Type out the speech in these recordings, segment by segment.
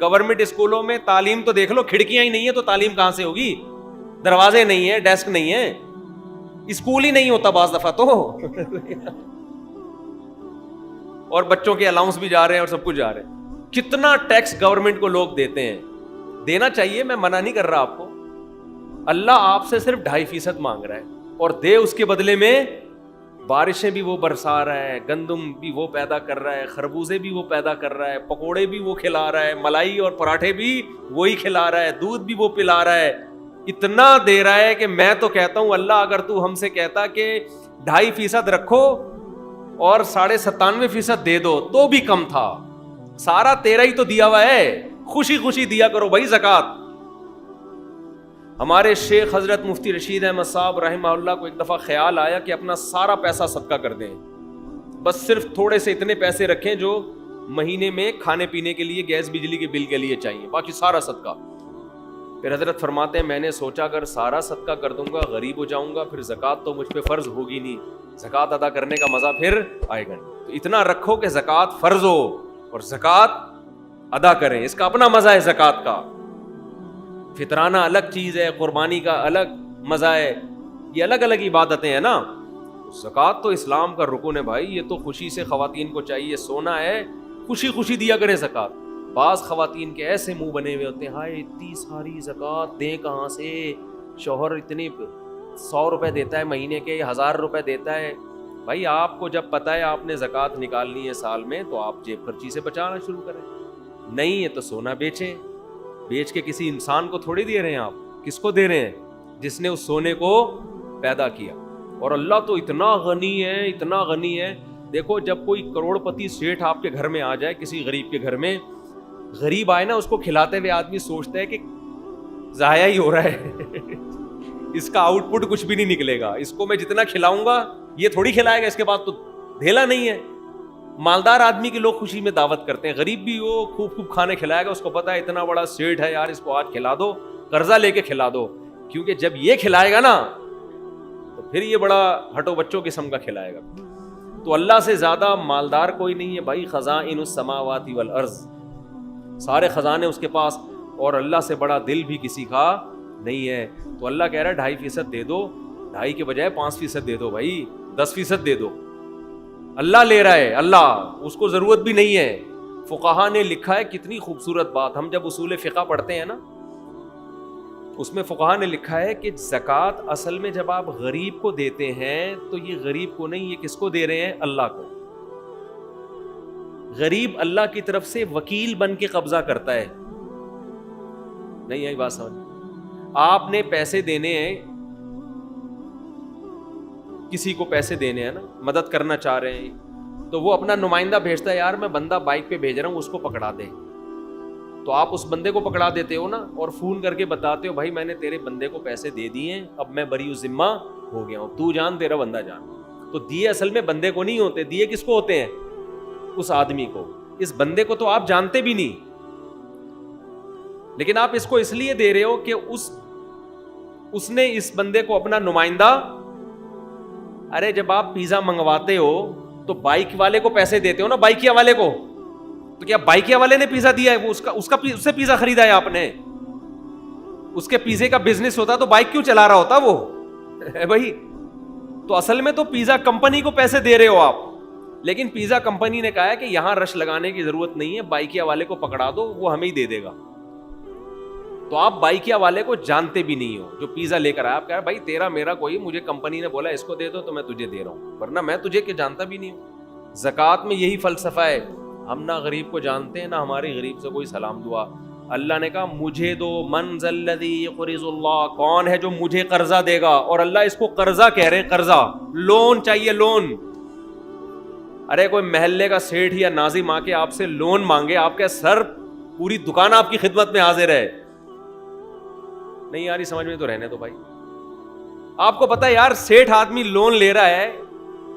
Government اسکولوں میں تعلیم تو دیکھ لو, کھڑکیاں ہی نہیں ہے تو تعلیم کہاں سے ہوگی؟ دروازے نہیں ہے, ڈیسک نہیں ہے, اسکول ہی نہیں ہوتا بعض دفعہ تو. اور بچوں کے الاؤنس بھی جا رہے ہیں اور سب کچھ جا رہے ہیں. کتنا ٹیکس گورنمنٹ کو لوگ دیتے ہیں, دینا چاہیے, میں منع نہیں کر رہا آپ کو. اللہ آپ سے صرف 2.5% مانگ رہا ہے, اور دے اس کے بدلے میں بارشیں بھی وہ برسا رہا ہے, گندم بھی وہ پیدا کر رہا ہے, خربوزے بھی وہ پیدا کر رہا ہے, پکوڑے بھی وہ کھلا رہا ہے, ملائی اور پراٹھے بھی وہی کھلا رہا ہے, دودھ بھی وہ پلا رہا ہے. اتنا دے رہا ہے کہ میں تو کہتا ہوں اللہ اگر تو ہم سے کہتا کہ 2.5% رکھو اور 97.5% دے دو تو بھی کم تھا. سارا تیرا ہی تو دیا ہوا ہے, خوشی خوشی دیا کرو بھائی زکوٰۃ. ہمارے شیخ حضرت مفتی رشید احمد صاحب رحمہ اللہ کو ایک دفعہ خیال آیا کہ اپنا سارا پیسہ صدقہ کر دیں, بس صرف تھوڑے سے اتنے پیسے رکھیں جو مہینے میں کھانے پینے کے لیے, گیس بجلی کے بل کے لیے چاہیے, باقی سارا صدقہ. پھر حضرت فرماتے ہیں میں نے سوچا اگر سارا صدقہ کر دوں گا غریب ہو جاؤں گا, پھر زکوٰۃ تو مجھ پہ فرض ہوگی نہیں, زکوٰۃ ادا کرنے کا مزہ پھر آئے گا نہیں. تو اتنا رکھو کہ زکوٰۃ فرض ہو اور زکوٰۃ ادا کریں, اس کا اپنا مزہ ہے زکوٰۃ کا. فطرانہ الگ چیز ہے, قربانی کا الگ مزہ ہے, یہ الگ الگ عبادتیں ہیں نا. زکوٰۃ تو اسلام کا رکن ہے بھائی, یہ تو خوشی سے خواتین کو چاہیے, سونا ہے خوشی خوشی دیا کریں زکوٰۃ. بعض خواتین کے ایسے منہ بنے ہوئے ہوتے ہیں, ہائے اتنی ساری زکوٰۃ دیں کہاں سے, شوہر اتنے 100 روپے دیتا ہے مہینے کے, 1000 روپے دیتا ہے. بھائی آپ کو جب پتہ ہے آپ نے زکوٰۃ نکالنی ہے سال میں تو آپ جیب خرچی سے بچانا شروع کریں. نہیں ہے تو سونا بیچیں, بیچ کے کسی انسان کو تھوڑی دے رہے ہیں آپ, کس کو دے رہے ہیں؟ جس نے اس سونے کو پیدا کیا. اور اللہ تو اتنا غنی ہے, اتنا غنی ہے. دیکھو جب کوئی کروڑ پتی سیٹھ آپ کے گھر میں آ جائے, کسی غریب کے گھر میں, غریب آئے نا, اس کو کھلاتے ہوئے آدمی سوچتا ہے کہ ضائع ہی ہو رہا ہے, اس کا آؤٹ پٹ کچھ بھی نہیں نکلے گا, اس کو میں جتنا کھلاؤں گا یہ تھوڑی کھلائے گا, اس کے بعد تو دھیلا نہیں ہے. مالدار آدمی کی لوگ خوشی میں دعوت کرتے ہیں, غریب بھی وہ خوب خوب کھانے کھلائے گا, اس کو پتا ہے اتنا بڑا سیٹ ہے یار, اس کو آج کھلا دو, قرضہ لے کے کھلا دو, کیونکہ جب یہ کھلائے گا نا تو پھر یہ بڑا ہٹو بچوں قسم کا کھلائے گا. تو اللہ سے زیادہ مالدار کوئی نہیں ہے بھائی. خزائن السماوات والارض, سارے خزانے اس کے پاس, اور اللہ سے بڑا دل بھی کسی کا نہیں ہے. تو اللہ کہہ رہا ہے 2.5% دے دو, 2.5 کے بجائے 5% دے دو بھائی, 10% دے دو. اللہ لے رہا ہے, اللہ, اس کو ضرورت بھی نہیں ہے. فقہا نے لکھا ہے, کتنی خوبصورت بات, ہم جب اصول فقہ پڑھتے ہیں نا اس میں فقہا نے لکھا ہے کہ زکوٰۃ اصل میں جب آپ غریب کو دیتے ہیں تو یہ غریب کو نہیں, یہ کس کو دے رہے ہیں؟ اللہ کو. غریب اللہ کی طرف سے وکیل بن کے قبضہ کرتا ہے. نہیں آئی بات سمجھ؟ آپ نے پیسے دینے ہیں, کسی کو پیسے دینے ہیں نا, مدد کرنا چاہ رہے ہیں, تو وہ اپنا نمائندہ بھیجتا ہے, یار میں بندہ بائک پہ بھیج رہا ہوں, اس کو پکڑا دے. تو آپ اس بندے کو پکڑا دیتے ہو نا, اور فون کر کے بتاتے ہو بھائی میں نے تیرے بندے کو پیسے دے دیے ہیں, اب میں بری ذمہ ہو گیا ہوں, تو جان تیرا بندہ جان. تو دیے اصل میں بندے کو نہیں ہوتے, دیے کس کو ہوتے ہیں؟ اس آدمی کو. اس بندے کو تو آپ جانتے بھی نہیں, لیکن آپ اس کو اس لیے دے رہے ہو کہ اس نے اس بندے کو اپنا نمائندہ. ارے جب آپ پیزا منگواتے ہو تو بائک والے کو پیسے دیتے ہو نا, بائکیا والے کو, تو کیا بائکیا والے نے پیزا دیا ہے؟ وہ اس سے پیزا خریدا ہے آپ نے, اس کے پیزے کا بزنس ہوتا تو بائک کیوں چلا رہا ہوتا وہ بھائی. تو اصل میں تو پیزا کمپنی کو پیسے دے رہے ہو آپ, لیکن پیزا کمپنی نے کہا ہے کہ یہاں رش لگانے کی ضرورت نہیں ہے, بائکیا والے کو پکڑا دو, وہ ہمیں ہی دے دے گا. تو آپ بائکیا والے کو جانتے بھی نہیں ہو جو پیزا لے کر آیا. آپ کہہ رہے بھائی تیرا میرا کوئی, مجھے کمپنی نے بولا اس کو دے دو تو میں تجھے دے رہا ہوں, ورنہ میں تجھے کہ جانتا بھی نہیں ہوں. زکوٰۃ میں یہی فلسفہ ہے, ہم نہ غریب کو جانتے ہیں نہ ہماری غریب سے کوئی سلام دعا. اللہ نے کہا مجھے دو, من ذا الذی یقرض اللہ, کون ہے جو مجھے قرضہ دے گا. اور اللہ اس کو قرضہ کہہ رہے ہیں, قرضہ, لون چاہیے, لون. ارے کوئی محلے کا سیٹھ یا ناظم آ کے آپ سے لون مانگے, آپ کے سر پوری دکان آپ کی خدمت میں حاضر ہے. نہیں یار سمجھ میں تو رہنے دو بھائی. آپ کو پتا ہے یار سیٹھ آدمی لون لے رہا ہے,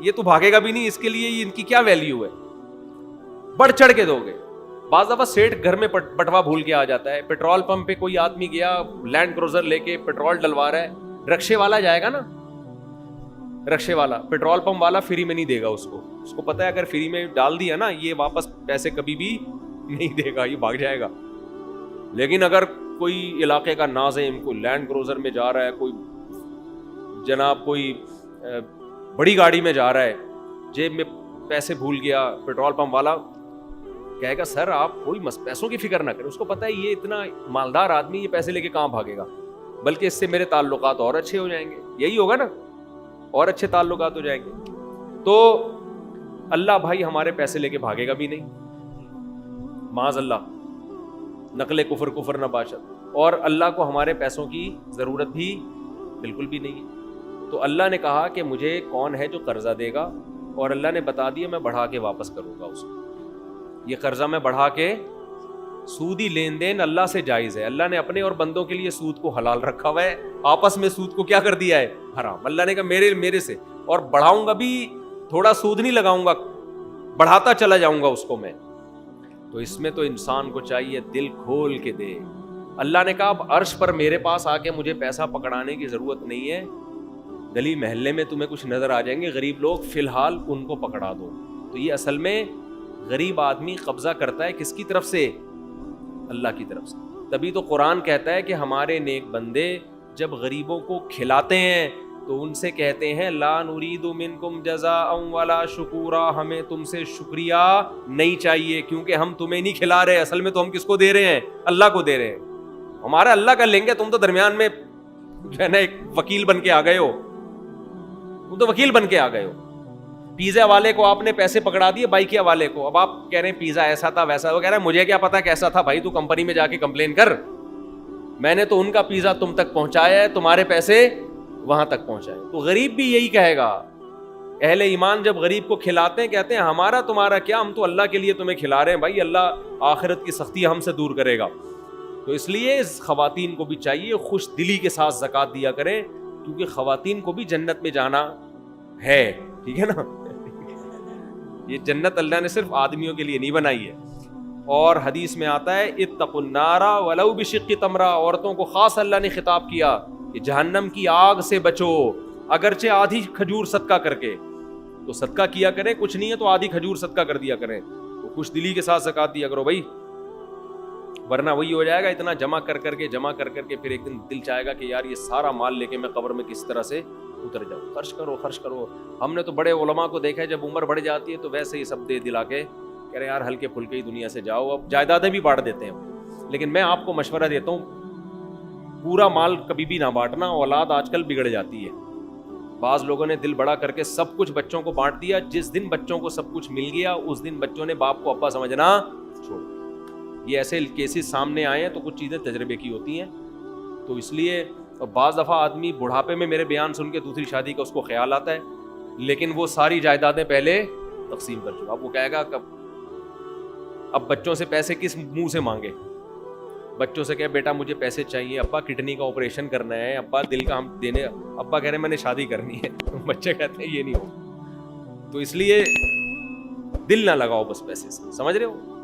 یہ تو بھاگے گا بھی نہیں, اس کے لیے ان کی کیا ویلیو ہے, بڑھ چڑھ کے دو گے. بعض دفعہ سیٹھ گھر میں بٹوا بھول کے آ جاتا ہے, پیٹرول پمپ پہ کوئی آدمی گیا لینڈ کروزر لے کے پیٹرول ڈلوا رہا ہے, رکشے والا جائے گا نا, رکشے والا, پیٹرول پمپ والا فری میں نہیں دے گا اس کو پتا ہے اگر فری میں ڈال دیا نا یہ واپس پیسے کبھی بھی نہیں دے گا, یہ بھاگ جائے گا. لیکن اگر کوئی علاقے کا ناظم کوئی لینڈ کروزر میں جا رہا ہے, کوئی جناب کوئی بڑی گاڑی میں جا رہا ہے, جیب میں پیسے بھول گیا, پیٹرول پمپ والا کہے گا سر آپ کوئی پیسوں کی فکر نہ کریں, اس کو پتہ ہے یہ اتنا مالدار آدمی یہ پیسے لے کے کہاں بھاگے گا, بلکہ اس سے میرے تعلقات اور اچھے ہو جائیں گے. یہی ہوگا نا, اور اچھے تعلقات ہو جائیں گے. تو اللہ بھائی ہمارے پیسے لے کے بھاگے گا بھی نہیں, معاذ اللہ, نقل کفر نہ باشد. اور اللہ کو ہمارے پیسوں کی ضرورت بھی بالکل بھی نہیں ہے. تو اللہ نے کہا کہ مجھے کون ہے جو قرضہ دے گا, اور اللہ نے بتا دیا میں بڑھا کے واپس کروں گا اس کو. یہ قرضہ میں بڑھا کے, سودی لین دین اللہ سے جائز ہے. اللہ نے اپنے اور بندوں کے لیے سود کو حلال رکھا ہوا ہے, آپس میں سود کو کیا کر دیا ہے, حرام. اللہ نے کہا میرے سے, اور بڑھاؤں گا بھی, تھوڑا سود نہیں لگاؤں گا, بڑھاتا چلا جاؤں گا اس کو میں. تو اس میں تو انسان کو چاہیے دل کھول کے دے. اللہ نے کہا اب عرش پر میرے پاس آ کے مجھے پیسہ پکڑانے کی ضرورت نہیں ہے, گلی محلے میں تمہیں کچھ نظر آ جائیں گے غریب لوگ, فی الحال ان کو پکڑا دو. تو یہ اصل میں غریب آدمی قبضہ کرتا ہے کس کی طرف سے, اللہ کی طرف سے. تبھی تو قرآن کہتا ہے کہ ہمارے نیک بندے جب غریبوں کو کھلاتے ہیں تو ان سے کہتے ہیں لا نرید منکم جزاء ولا شکورا, ہمیں تم سے شکریہ نہیں چاہیے کیونکہ ہم تمہیں نہیں کھلا رہے, اصل میں تو ہم کس کو دے رہے ہیں, اللہ کو دے رہے ہیں. ہمارا اللہ کا لیں گے, تم تو درمیان میں جو ہے نا ایک وکیل بن کے آ گئے ہو, تم تو وکیل بن کے آ گئے ہو. پیزا والے کو آپ نے پیسے پکڑا دیے بائکیا والے کو, اب آپ کہہ رہے ہیں پیزا ایسا تھا ویسا, وہ کہہ رہا ہے مجھے کیا پتا کیسا تھا, بھائی تو کمپنی میں جا کے کمپلین کر, میں نے تو ان کا پیزا تم تک پہنچایا ہے, تمہارے پیسے وہاں تک پہنچائے. تو غریب بھی یہی کہے گا. اہل ایمان جب غریب کو کھلاتے ہیں کہتے ہیں ہمارا تمہارا کیا, ہم تو اللہ کے لیے تمہیں کھلا رہے ہیں بھائی, اللہ آخرت کی سختی ہم سے دور کرے گا. تو اس لیے خواتین کو بھی چاہیے خوش دلی کے ساتھ زکوٰۃ دیا کریں, کیونکہ خواتین کو بھی جنت میں جانا ہے, ٹھیک ہے نا. یہ جنت اللہ نے صرف آدمیوں کے لیے نہیں بنائی ہے. اور حدیث میں آتا ہے اتقوا النار ولو بشق تمرہ, عورتوں کو خاص اللہ نے خطاب کیا کہ جہنم کی آگ سے بچو, اگرچہ آدھی کھجور صدقہ کر کے. تو صدقہ کیا کریں, کچھ نہیں ہے تو آدھی کھجور صدقہ کر دیا کریں, تو خوش دلی کے ساتھ زکوٰۃ دیا کرو بھائی, ورنہ وہی ہو جائے گا اتنا جمع کر کے پھر ایک دن دل چاہے گا کہ یار یہ سارا مال لے کے میں قبر میں کس طرح سے اتر جاؤں. خرچ کرو. ہم نے تو بڑے علماء کو دیکھا ہے جب عمر بڑھ جاتی ہے تو ویسے ہی سب دے دلا کے کہہ رہے یار ہلکے پھلکے ہی دنیا سے جاؤ, اب جائیدادیں بھی بانٹ دیتے ہیں. لیکن میں آپ کو مشورہ دیتا ہوں پورا مال کبھی بھی نہ بانٹنا, اولاد آج کل بگڑ جاتی ہے. بعض لوگوں نے دل بڑا کر کے سب کچھ بچوں کو بانٹ دیا, جس دن بچوں کو سب کچھ مل گیا اس دن بچوں نے باپ کو ابا سمجھنا چھوڑ. یہ ایسے کیسز سامنے آئے ہیں تو کچھ چیزیں تجربے کی ہوتی ہیں. تو اس لیے بعض دفعہ آدمی بڑھاپے میں میرے بیان سن کے دوسری شادی کا اس کو خیال آتا ہے, لیکن وہ ساری جائیدادیں پہلے تقسیم کر چکا. اب وہ کہے گا اب بچوں سے پیسے کس منہ سے مانگے, بچوں سے کہ بیٹا مجھے پیسے چاہیے, ابا کڈنی کا آپریشن کرنا ہے, ابا دل کا ہم دینے, ابا کہہ رہے ہیں میں نے شادی کرنی ہے, بچے کہتے ہیں یہ نہیں ہو. تو اس لیے دل نہ لگاؤ بس پیسے سے, سمجھ رہے ہو.